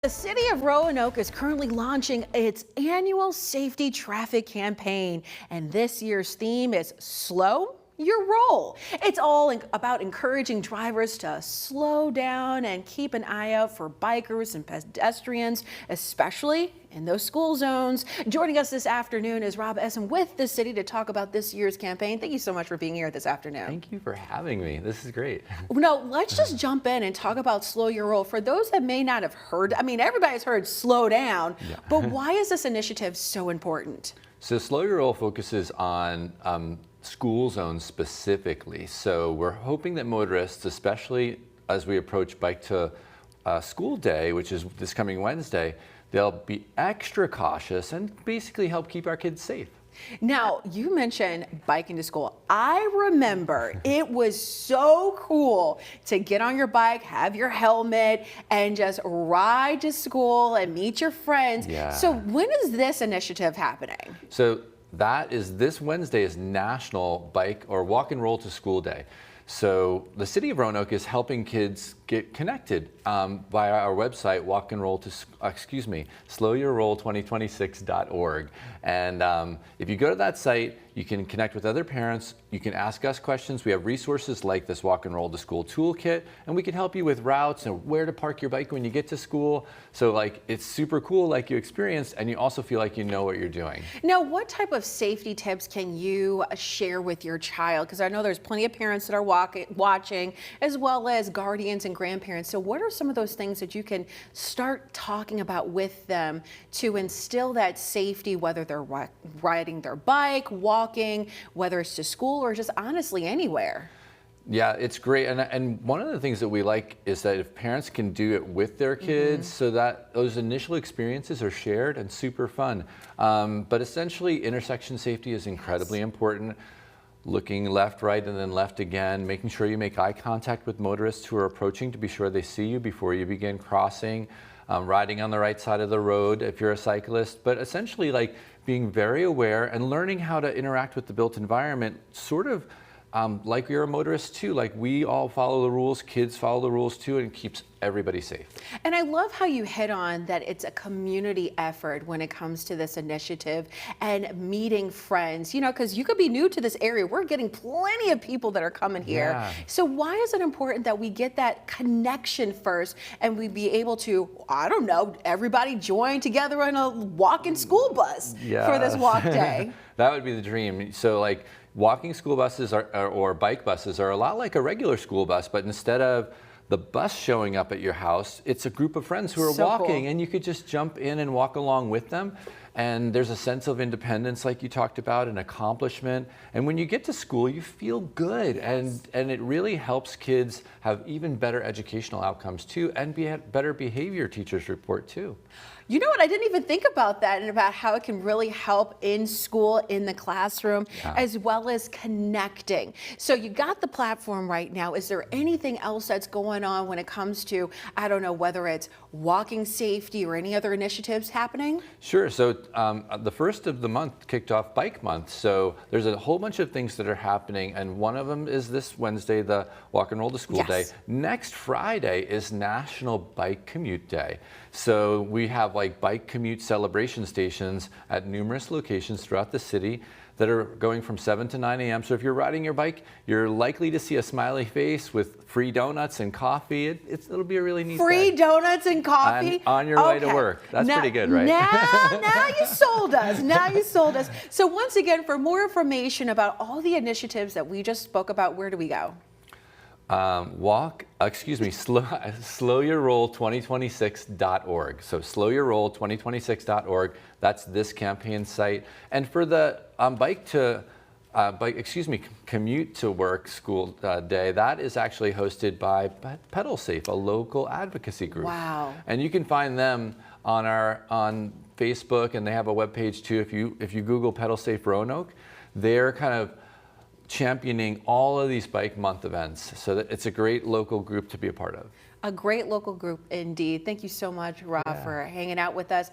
The City of Roanoke is currently launching its annual safety traffic campaign, and this year's theme is Slow Your Roll. It's all about encouraging drivers to slow down and keep an eye out for bikers and pedestrians, especially in those school zones. Joining us this afternoon is Rob Essen with the city to talk about this year's campaign. Thank you so much for being here this afternoon. Thank you for having me. This is great. No, let's just jump in and talk about Slow Your Roll. For those that may not have heard, everybody's heard slow down, but why is this initiative so important? So Slow Your Roll focuses on school zones specifically. So we're hoping that motorists, especially as we approach Bike to School Day, which is this coming Wednesday, they'll be extra cautious and basically help keep our kids safe. Now, you mentioned biking to school. I remember it was so cool to get on your bike, have your helmet, and just ride to school and meet your friends. Yeah. So when is this initiative happening? So that is this Wednesday is National Bike or Walk and Roll to School Day. So the City of Roanoke is helping kids get connected via our website, slowyourroll2026.org. And if you go to that site, you can connect with other parents. You can ask us questions. We have resources like this Walk and Roll to School toolkit, and we can help you with routes and where to park your bike when you get to school. So it's super cool like you experienced, and you also feel like you know what you're doing. Now, what type of safety tips can you share with your child? Because I know there's plenty of parents that are watching, as well as guardians and grandparents. So what are some of those things that you can start talking about with them to instill that safety, whether they're riding their bike, walking, whether it's to school or just honestly anywhere? Yeah, it's great. And one of the things that we like is that if parents can do it with their kids so that those initial experiences are shared and super fun. But essentially, intersection safety is incredibly important. Looking left, right, and then left again, making sure you make eye contact with motorists who are approaching to be sure they see you before you begin crossing, riding on the right side of the road if you're a cyclist, but essentially being very aware and learning how to interact with the built environment, sort of like you're a motorist too. Like we all follow the rules, kids follow the rules too, and it keeps everybody safe. And I love how you hit on that it's a community effort when it comes to this initiative and meeting friends, because you could be new to this area. We're getting plenty of people that are coming here. Yeah. So why is it important that we get that connection first and we be able to, I don't know, everybody join together in a walking school bus for this walk day? That would be the dream. So walking school buses or bike buses are a lot like a regular school bus, but instead of the bus showing up at your house, it's a group of friends who are walking, and you could just jump in and walk along with them. And there's a sense of independence, like you talked about, an accomplishment. And when you get to school, you feel good. And it really helps kids have even better educational outcomes too, and better behavior, teachers report too. You know what? I didn't even think about that and about how it can really help in school, in the classroom, as well as connecting. So you got the platform right now. Is there anything else that's going on when it comes to, I don't know, whether it's walking safety or any other initiatives happening? Sure. So the first of the month kicked off Bike Month. So there's a whole bunch of things that are happening, and one of them is this Wednesday, the Walk and Roll to School Day. Next Friday is National Bike Commute Day. So we have bike commute celebration stations at numerous locations throughout the city that are going from 7 to 9 a.m. So if you're riding your bike, you're likely to see a smiley face with free donuts and coffee. It'll be a really neat Free day. Donuts and coffee? On your way to work. That's pretty good, right? Now you sold us. Now you sold us. So once again, for more information about all the initiatives that we just spoke about, where do we go? Slowyourroll2026.org. So slowyourroll2026.org. That's this campaign site. And for the commute to work school day, that is actually hosted by Pedal Safe, a local advocacy group. Wow. And you can find them on Facebook, and they have a webpage too. If you Google Pedal Safe Roanoke, they're kind of championing all of these Bike Month events, so that it's a great local group to be a part of. A great local group indeed. Thank you so much, Rob, for hanging out with us.